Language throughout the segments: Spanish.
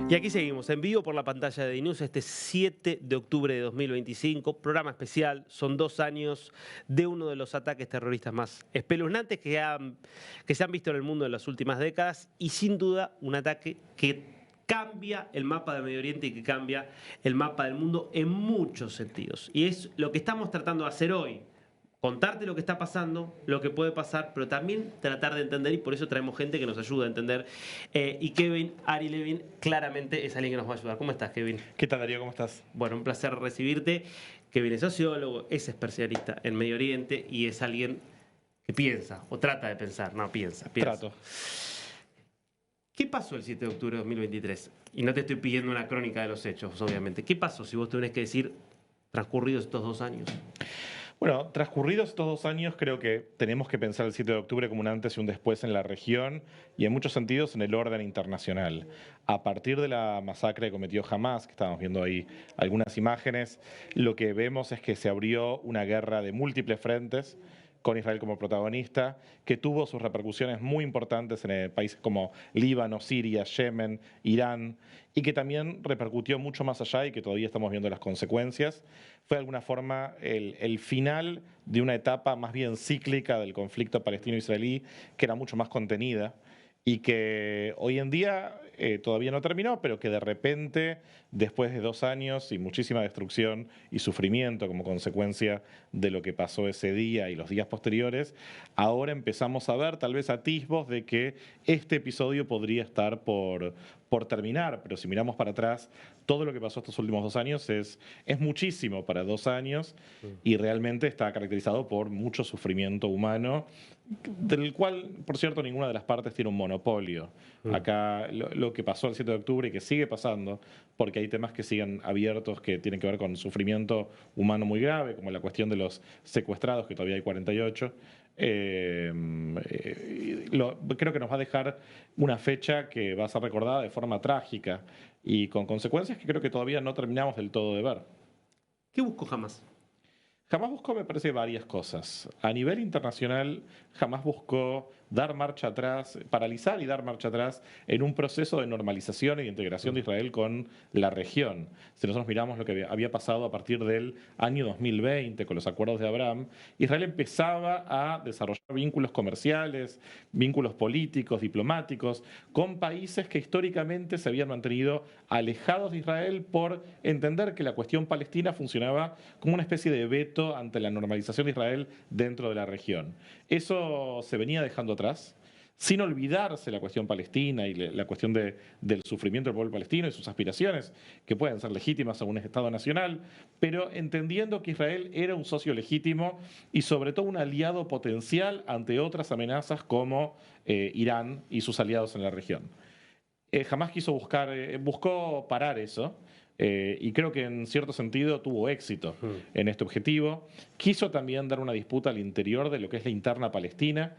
Y aquí seguimos, en vivo por la pantalla de DNews, este 7 de octubre de 2025, programa especial, son 2 años de uno de los ataques terroristas más espeluznantes que se han visto en el mundo en las últimas décadas y sin duda un ataque que cambia el mapa del Medio Oriente y que cambia el mapa del mundo en muchos sentidos. Y es lo que estamos tratando de hacer hoy. Contarte lo que está pasando, lo que puede pasar, pero también tratar de entender, y por eso traemos gente que nos ayuda a entender. Y Kevin Ari Levin claramente es alguien que nos va a ayudar. ¿Cómo estás, Kevin? ¿Qué tal, Darío? ¿Cómo estás? Bueno, un placer recibirte. Kevin es sociólogo, es especialista en Medio Oriente y es alguien que piensa, o trata de pensar, no, piensa. Trato. ¿Qué pasó el 7 de octubre de 2023? Y no te estoy pidiendo una crónica de los hechos, obviamente. ¿Qué pasó si vos tuvieras que decir transcurridos estos 2 años? Bueno, transcurridos estos 2 años, creo que tenemos que pensar el 7 de octubre como un antes y un después en la región y en muchos sentidos en el orden internacional. A partir de la masacre que cometió Hamás, que estábamos viendo ahí algunas imágenes, lo que vemos es que se abrió una guerra de múltiples frentes, con Israel como protagonista, que tuvo sus repercusiones muy importantes en países como Líbano, Siria, Yemen, Irán, y que también repercutió mucho más allá y que todavía estamos viendo las consecuencias. Fue de alguna forma el final de una etapa más bien cíclica del conflicto palestino-israelí, que era mucho más contenida y que hoy en día todavía no terminó, pero que de repente, después de 2 años y muchísima destrucción y sufrimiento como consecuencia de lo que pasó ese día y los días posteriores, ahora empezamos a ver tal vez atisbos de que este episodio podría estar por terminar, pero si miramos para atrás, todo lo que pasó estos últimos 2 años es muchísimo para 2 años y realmente está caracterizado por mucho sufrimiento humano, del cual, por cierto, ninguna de las partes tiene un monopolio. Acá lo que pasó el 7 de octubre y que sigue pasando, porque hay temas que siguen abiertos que tienen que ver con sufrimiento humano muy grave, como la cuestión de los secuestrados, que todavía hay 48. Creo que nos va a dejar una fecha que va a ser recordada de forma trágica y con consecuencias que creo que todavía no terminamos del todo de ver. ¿Qué buscó Hamás? Hamás buscó, me parece, varias cosas. A nivel internacional, Hamás buscó dar marcha atrás, paralizar y dar marcha atrás en un proceso de normalización y de integración de Israel con la región. Si nosotros miramos lo que había pasado a partir del año 2020 con los acuerdos de Abraham, Israel empezaba a desarrollar vínculos comerciales, vínculos políticos, diplomáticos, con países que históricamente se habían mantenido alejados de Israel por entender que la cuestión palestina funcionaba como una especie de veto ante la normalización de Israel dentro de la región. Eso se venía dejando atrás, sin olvidarse la cuestión palestina y la cuestión del sufrimiento del pueblo palestino y sus aspiraciones, que pueden ser legítimas a un Estado nacional, pero entendiendo que Israel era un socio legítimo y sobre todo un aliado potencial ante otras amenazas como Irán y sus aliados en la región. Jamás buscó parar eso. Y creo que en cierto sentido tuvo éxito en este objetivo. Quiso también dar una disputa al interior de lo que es la interna palestina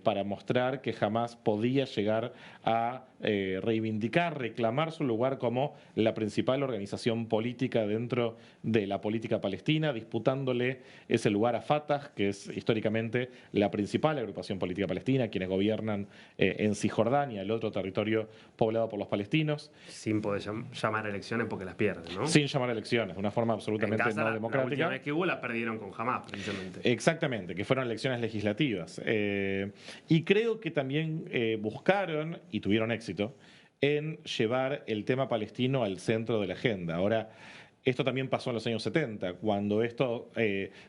para mostrar que jamás podía llegar a reivindicar, reclamar su lugar como la principal organización política dentro de la política palestina, disputándole ese lugar a Fatah, que es históricamente la principal agrupación política palestina, quienes gobiernan en Cisjordania, el otro territorio poblado por los palestinos. Sin poder llamar a elecciones porque las pierden, ¿no? Sin llamar a elecciones, de una forma absolutamente no democrática. La última vez que hubo la perdieron con Hamás, precisamente. Exactamente, que fueron elecciones legislativas. Y creo que también buscaron, y tuvieron éxito, en llevar el tema palestino al centro de la agenda. Ahora, esto también pasó en los años 70, cuando esto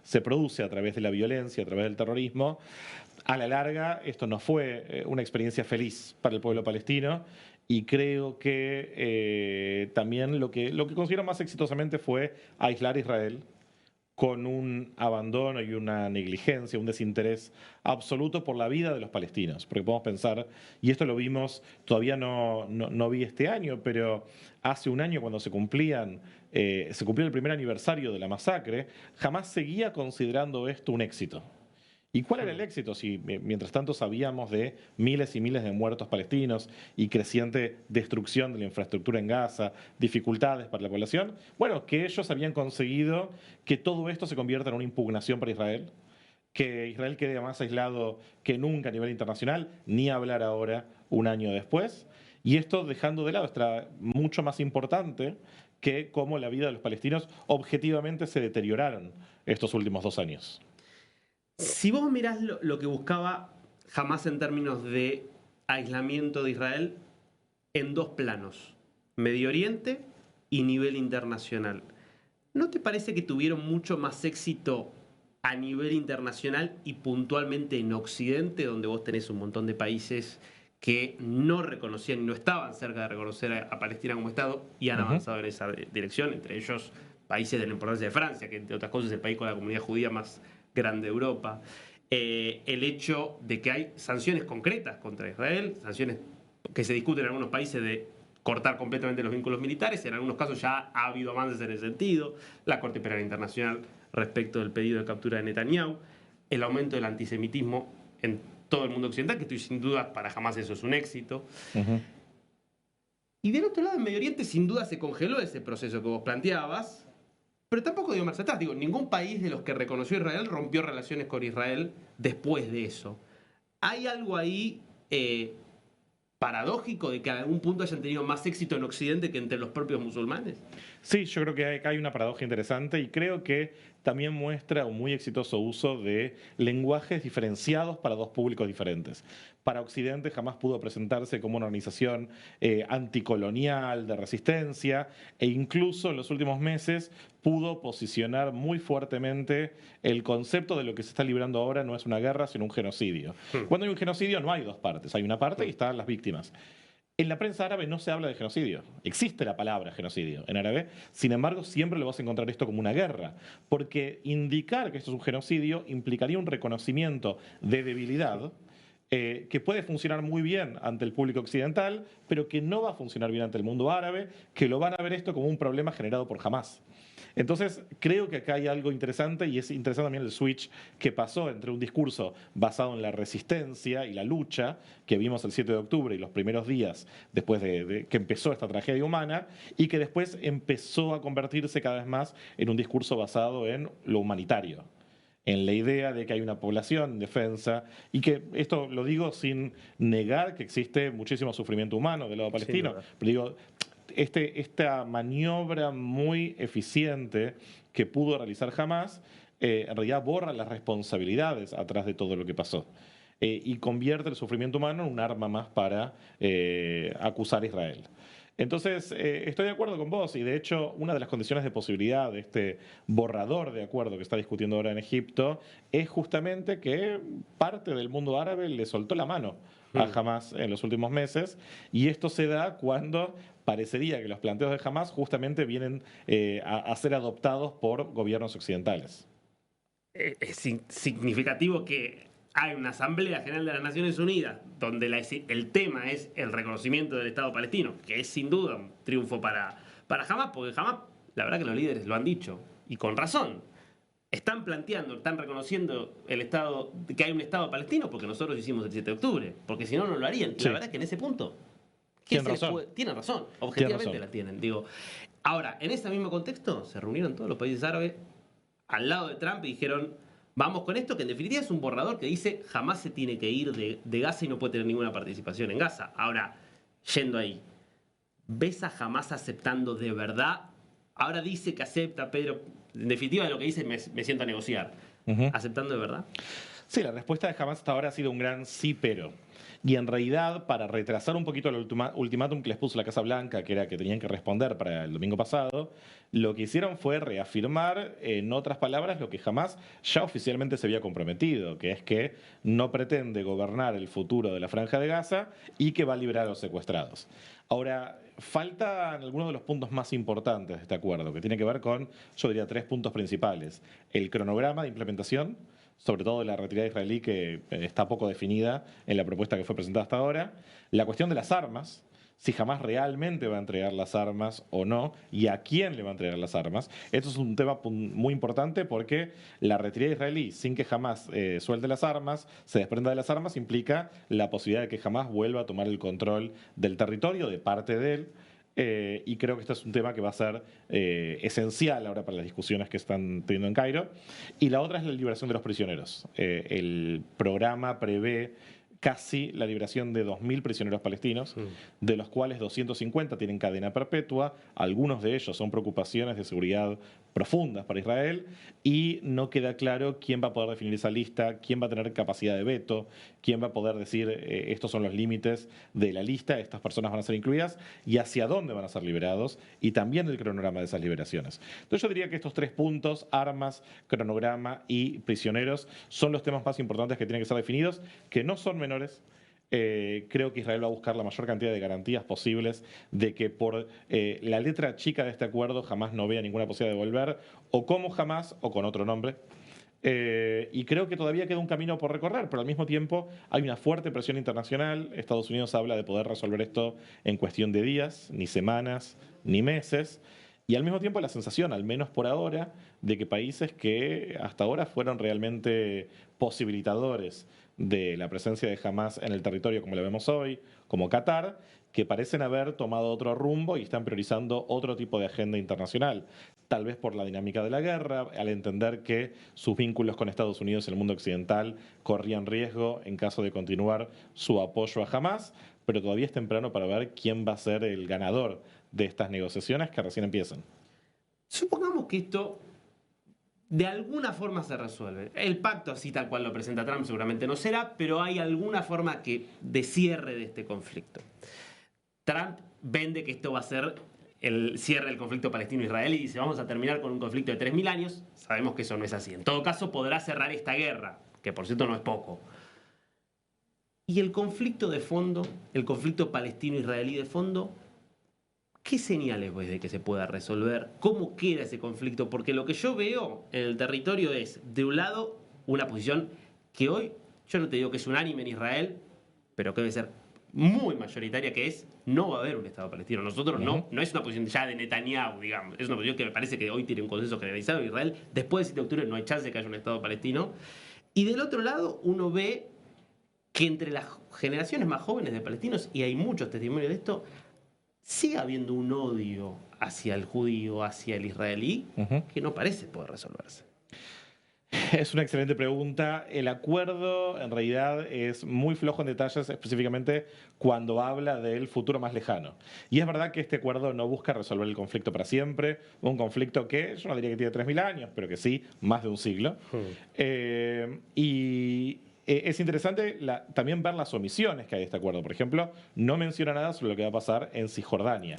se produce a través de la violencia, a través del terrorismo. A la larga, esto no fue una experiencia feliz para el pueblo palestino. Y creo que también lo que considero más exitosamente fue aislar a Israel con un abandono y una negligencia, un desinterés absoluto por la vida de los palestinos. Porque podemos pensar, y esto lo vimos, todavía no vi este año, pero hace un año cuando se cumplió el primer aniversario de la masacre, jamás seguía considerando esto un éxito. ¿Y cuál era el éxito? Si mientras tanto sabíamos de miles y miles de muertos palestinos y creciente destrucción de la infraestructura en Gaza, dificultades para la población, bueno, que ellos habían conseguido que todo esto se convierta en una impugnación para Israel, que Israel quede más aislado que nunca a nivel internacional, ni hablar ahora un año después. Y esto dejando de lado está mucho más importante que cómo la vida de los palestinos objetivamente se deterioraron estos últimos 2 años. Si vos mirás lo que buscaba Hamás en términos de aislamiento de Israel en dos planos, Medio Oriente y nivel internacional, ¿no te parece que tuvieron mucho más éxito a nivel internacional y puntualmente en Occidente, donde vos tenés un montón de países que no reconocían y no estaban cerca de reconocer a Palestina como Estado y han avanzado en esa dirección, entre ellos países de la importancia de Francia, que entre otras cosas es el país con la comunidad judía más grande de Europa? El hecho de que hay sanciones concretas contra Israel, sanciones que se discuten en algunos países de cortar completamente los vínculos militares, en algunos casos ya ha habido avances en ese sentido, la Corte Penal Internacional respecto del pedido de captura de Netanyahu, el aumento del antisemitismo en todo el mundo occidental, que estoy sin duda para Hamás eso es un éxito. Y del otro lado, en Medio Oriente sin duda se congeló ese proceso que vos planteabas, pero tampoco dio marcha atrás. Digo, ningún país de los que reconoció a Israel rompió relaciones con Israel después de eso. ¿Hay algo ahí paradójico de que a algún punto hayan tenido más éxito en Occidente que entre los propios musulmanes? Sí, yo creo que hay una paradoja interesante y creo que también muestra un muy exitoso uso de lenguajes diferenciados para dos públicos diferentes. Para Occidente jamás pudo presentarse como una organización anticolonial, de resistencia, e incluso en los últimos meses pudo posicionar muy fuertemente el concepto de lo que se está librando ahora no es una guerra, sino un genocidio. Cuando hay un genocidio no hay dos partes, hay una parte y están las víctimas. En la prensa árabe no se habla de genocidio. Existe la palabra genocidio en árabe, sin embargo siempre lo vas a encontrar esto como una guerra, porque indicar que esto es un genocidio implicaría un reconocimiento de debilidad que puede funcionar muy bien ante el público occidental, pero que no va a funcionar bien ante el mundo árabe, que lo van a ver esto como un problema generado por Hamás. Entonces, creo que acá hay algo interesante y es interesante también el switch que pasó entre un discurso basado en la resistencia y la lucha que vimos el 7 de octubre y los primeros días después de que empezó esta tragedia humana y que después empezó a convertirse cada vez más en un discurso basado en lo humanitario, en la idea de que hay una población en defensa y que esto lo digo sin negar que existe muchísimo sufrimiento humano del lado palestino, pero digo, esta maniobra muy eficiente que pudo realizar Hamás en realidad borra las responsabilidades atrás de todo lo que pasó. Y convierte el sufrimiento humano en un arma más para acusar a Israel. Entonces, estoy de acuerdo con vos y de hecho una de las condiciones de posibilidad de este borrador de acuerdo que está discutiendo ahora en Egipto es justamente que parte del mundo árabe le soltó la mano a Hamás en los últimos meses y esto se da cuando parecería que los planteos de Hamás justamente vienen a ser adoptados por gobiernos occidentales. Es significativo que hay una Asamblea General de las Naciones Unidas donde el tema es el reconocimiento del Estado palestino, que es sin duda un triunfo para Hamás, porque Hamás, la verdad que los líderes lo han dicho, y con razón. Están planteando, están reconociendo el Estado, que hay un Estado palestino porque nosotros hicimos el 7 de octubre, porque si no, no lo harían. Y la verdad es que en ese punto tienen razón, objetivamente la tienen. Digo, ahora, en ese mismo contexto, se reunieron todos los países árabes al lado de Trump y dijeron, vamos con esto, que en definitiva es un borrador que dice jamás se tiene que ir de Gaza y no puede tener ninguna participación en Gaza. Ahora, yendo ahí, ¿ves a Hamás aceptando de verdad? Ahora dice que acepta, Pedro, en definitiva lo que dice es me siento a negociar. ¿Aceptando de verdad? Sí, la respuesta de Hamás hasta ahora ha sido un gran sí, pero. Y en realidad, para retrasar un poquito el ultimátum que les puso la Casa Blanca, que era que tenían que responder para el domingo pasado, lo que hicieron fue reafirmar, en otras palabras, lo que Hamás ya oficialmente se había comprometido, que es que no pretende gobernar el futuro de la Franja de Gaza y que va a liberar a los secuestrados. Ahora, faltan algunos de los puntos más importantes de este acuerdo, que tiene que ver con, yo diría, 3 puntos principales. El cronograma de implementación, sobre todo de la retirada israelí que está poco definida en la propuesta que fue presentada hasta ahora. La cuestión de las armas, si Hamás realmente va a entregar las armas o no, y a quién le va a entregar las armas. Esto es un tema muy importante porque la retirada israelí, sin que Hamás suelte las armas, se desprenda de las armas, implica la posibilidad de que Hamás vuelva a tomar el control del territorio de parte de él. Y creo que este es un tema que va a ser esencial ahora para las discusiones que están teniendo en Cairo. Y la otra es la liberación de los prisioneros. El programa prevé casi la liberación de 2.000 prisioneros palestinos, de los cuales 250 tienen cadena perpetua, algunos de ellos son preocupaciones de seguridad profundas para Israel, y no queda claro quién va a poder definir esa lista, quién va a tener capacidad de veto, quién va a poder decir estos son los límites de la lista, estas personas van a ser incluidas, y hacia dónde van a ser liberados, y también el cronograma de esas liberaciones. Entonces yo diría que estos 3 puntos, armas, cronograma y prisioneros, son los temas más importantes que tienen que ser definidos, que no son menores. Creo que Israel va a buscar la mayor cantidad de garantías posibles de que por la letra chica de este acuerdo jamás no vea ninguna posibilidad de volver, o como jamás, o con otro nombre. Y creo que todavía queda un camino por recorrer, pero al mismo tiempo hay una fuerte presión internacional. Estados Unidos habla de poder resolver esto en cuestión de días, ni semanas, ni meses. Y al mismo tiempo la sensación, al menos por ahora, de que países que hasta ahora fueron realmente posibilitadores de la presencia de Hamas en el territorio como lo vemos hoy, como Qatar, que parecen haber tomado otro rumbo y están priorizando otro tipo de agenda internacional. Tal vez por la dinámica de la guerra, al entender que sus vínculos con Estados Unidos y el mundo occidental corrían riesgo en caso de continuar su apoyo a Hamas, pero todavía es temprano para ver quién va a ser el ganador de estas negociaciones que recién empiezan. Supongamos que esto de alguna forma se resuelve. El pacto, así tal cual lo presenta Trump, seguramente no será, pero hay alguna forma de cierre de este conflicto. Trump vende que esto va a ser el cierre del conflicto palestino-israelí y dice vamos a terminar con un conflicto de 3.000 años. Sabemos que eso no es así. En todo caso, podrá cerrar esta guerra, que por cierto no es poco. Y el conflicto de fondo, el conflicto palestino-israelí de fondo, ¿qué señales ves de que se pueda resolver? ¿Cómo queda ese conflicto? Porque lo que yo veo en el territorio es, de un lado, una posición que hoy, yo no te digo que es unánime en Israel, pero que debe ser muy mayoritaria, que es, no va a haber un Estado palestino. Nosotros no es una posición ya de Netanyahu, digamos. Es una posición que me parece que hoy tiene un consenso generalizado en Israel. Después del 7 de octubre no hay chance de que haya un Estado palestino. Y del otro lado, uno ve que entre las generaciones más jóvenes de palestinos, y hay muchos testimonios de esto, sigue habiendo un odio hacia el judío, hacia el israelí, que no parece poder resolverse. Es una excelente pregunta. El acuerdo en realidad es muy flojo en detalles, específicamente cuando habla del futuro más lejano. Y es verdad que este acuerdo no busca resolver el conflicto para siempre, un conflicto que yo no diría que tiene 3.000 años, pero que sí, más de un siglo. Es interesante también ver las omisiones que hay de este acuerdo. Por ejemplo, no menciona nada sobre lo que va a pasar en Cisjordania,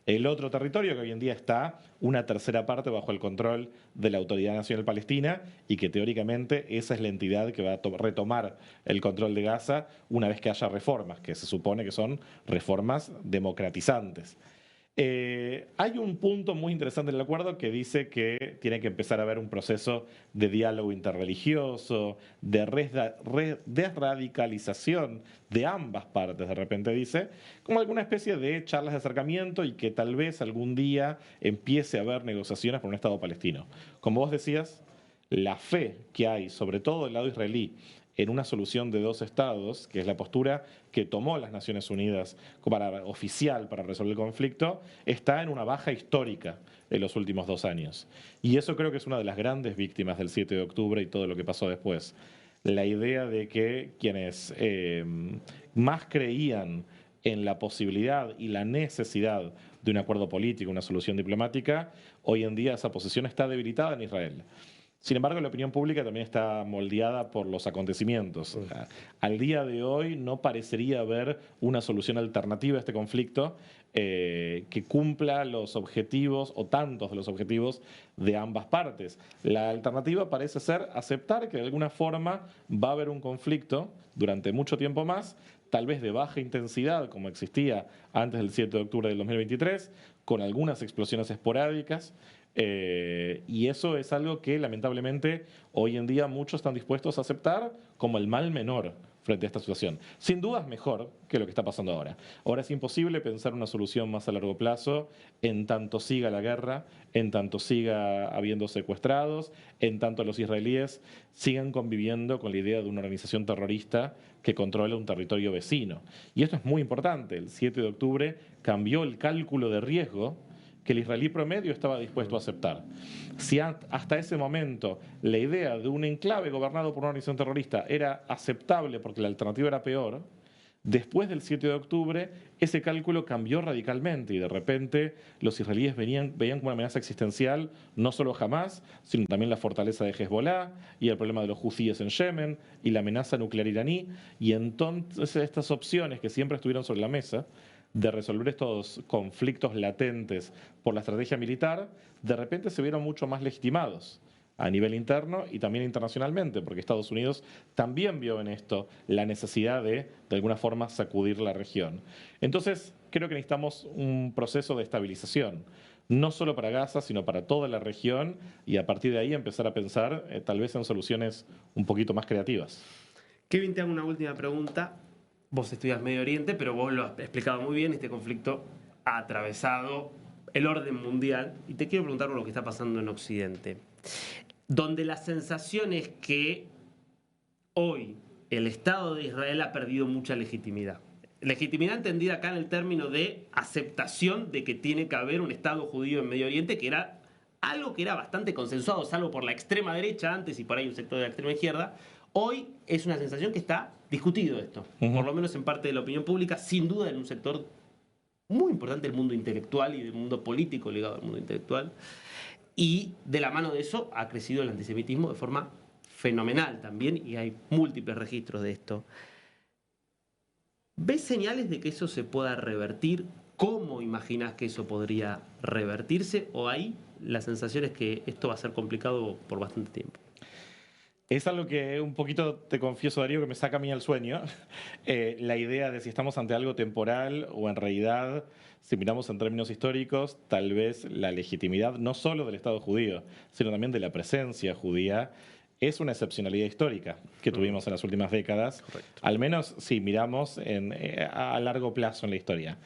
el otro territorio que hoy en día está una tercera parte bajo el control de la Autoridad Nacional Palestina y que teóricamente esa es la entidad que va a retomar el control de Gaza una vez que haya reformas, que se supone que son reformas democratizantes. Hay un punto muy interesante en el acuerdo que dice que tiene que empezar a haber un proceso de diálogo interreligioso, de desradicalización de ambas partes, de repente dice, como alguna especie de charlas de acercamiento y que tal vez algún día empiece a haber negociaciones por un Estado palestino. Como vos decías, la fe que hay, sobre todo del lado israelí, en una solución de 2 estados, que es la postura que tomó las Naciones Unidas oficial para resolver el conflicto, está en una baja histórica en los últimos 2 años. Y eso creo que es una de las grandes víctimas del 7 de octubre y todo lo que pasó después. La idea de que quienes más creían en la posibilidad y la necesidad de un acuerdo político, una solución diplomática, hoy en día esa posición está debilitada en Israel. Sin embargo, la opinión pública también está moldeada por los acontecimientos. Al día de hoy no parecería haber una solución alternativa a este conflicto que cumpla los objetivos o tantos de los objetivos de ambas partes. La alternativa parece ser aceptar que de alguna forma va a haber un conflicto durante mucho tiempo más, tal vez de baja intensidad como existía antes del 7 de octubre del 2023, con algunas explosiones esporádicas. Y eso es algo que lamentablemente hoy en día muchos están dispuestos a aceptar como el mal menor frente a esta situación. Sin duda es mejor que lo que está pasando ahora. Ahora es imposible pensar una solución más a largo plazo en tanto siga la guerra, en tanto siga habiendo secuestrados, en tanto los israelíes sigan conviviendo con la idea de una organización terrorista que controla un territorio vecino. Y esto es muy importante. El 7 de octubre cambió el cálculo de riesgo que el israelí promedio estaba dispuesto a aceptar. Si hasta ese momento la idea de un enclave gobernado por una organización terrorista era aceptable porque la alternativa era peor, después del 7 de octubre ese cálculo cambió radicalmente y de repente los israelíes veían como una amenaza existencial no solo Hamás, sino también la fortaleza de Hezbollah y el problema de los hutíes en Yemen y la amenaza nuclear iraní. Y entonces estas opciones que siempre estuvieron sobre la mesa de resolver estos conflictos latentes por la estrategia militar, de repente se vieron mucho más legitimados a nivel interno y también internacionalmente, porque Estados Unidos también vio en esto la necesidad de alguna forma, sacudir la región. Entonces, creo que necesitamos un proceso de estabilización, no solo para Gaza, sino para toda la región, y a partir de ahí empezar a pensar tal vez en soluciones un poquito más creativas. Kevin, te hago una última pregunta. Vos estudias Medio Oriente, pero vos lo has explicado muy bien. Este conflicto ha atravesado el orden mundial. Y te quiero preguntar por lo que está pasando en Occidente, donde la sensación es que hoy el Estado de Israel ha perdido mucha legitimidad. Legitimidad entendida acá en el término de aceptación de que tiene que haber un Estado judío en Medio Oriente, que era algo que era bastante consensuado, salvo por la extrema derecha antes y por ahí un sector de la extrema izquierda. Hoy es una sensación que está discutido esto, por lo menos en parte de la opinión pública, sin duda en un sector muy importante del mundo intelectual y del mundo político ligado al mundo intelectual. Y de la mano de eso ha crecido el antisemitismo de forma fenomenal también, y hay múltiples registros de esto. ¿Ves señales de que eso se pueda revertir? ¿Cómo imaginás que eso podría revertirse? ¿O ahí la sensación es que esto va a ser complicado por bastante tiempo? Es algo que un poquito, te confieso, Darío, que me saca a mí el sueño. La idea de si estamos ante algo temporal o en realidad, si miramos en términos históricos, tal vez la legitimidad no solo del Estado judío, sino también de la presencia judía, es una excepcionalidad histórica que tuvimos en las últimas décadas. Correcto. Al menos si miramos a largo plazo en la historia.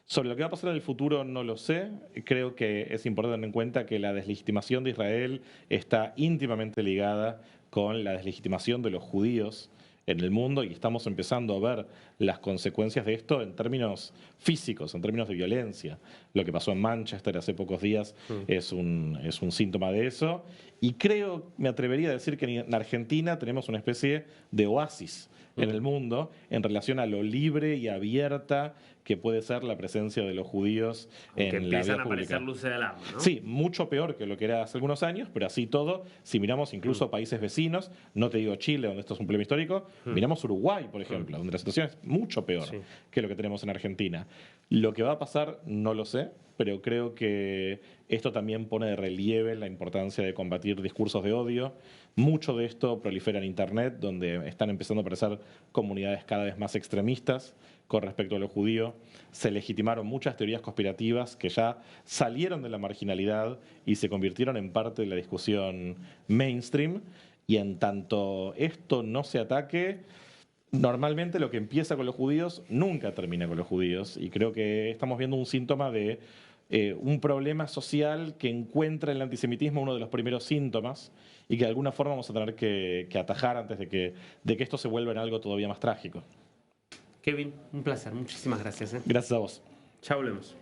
Sobre lo que va a pasar en el futuro no lo sé. Creo que es importante tener en cuenta que la deslegitimación de Israel está íntimamente ligada con la deslegitimación de los judíos en el mundo y estamos empezando a ver las consecuencias de esto en términos físicos, en términos de violencia. Lo que pasó en Manchester hace pocos días es un síntoma de eso. Y creo, me atrevería a decir que en Argentina tenemos una especie de oasis en el mundo en relación a lo libre y abierta que puede ser la presencia de los judíos en la vida pública. Que empiezan a aparecer luces de alarma, ¿no? Sí, mucho peor que lo que era hace algunos años, pero así todo, si miramos incluso países vecinos, no te digo Chile, donde esto es un problema histórico, miramos Uruguay, por ejemplo, donde la situación es mucho peor que lo que tenemos en Argentina. Lo que va a pasar no lo sé, pero creo que esto también pone de relieve la importancia de combatir discursos de odio. Mucho de esto prolifera en Internet, donde están empezando a aparecer comunidades cada vez más extremistas con respecto a lo judío. Se legitimaron muchas teorías conspirativas que ya salieron de la marginalidad y se convirtieron en parte de la discusión mainstream. Y en tanto esto no se ataque, normalmente lo que empieza con los judíos nunca termina con los judíos. Y creo que estamos viendo un síntoma de un problema social que encuentra el antisemitismo uno de los primeros síntomas y que de alguna forma vamos a tener que atajar antes de que esto se vuelva en algo todavía más trágico. Kevin, un placer. Muchísimas gracias. Gracias a vos. Ya volvemos.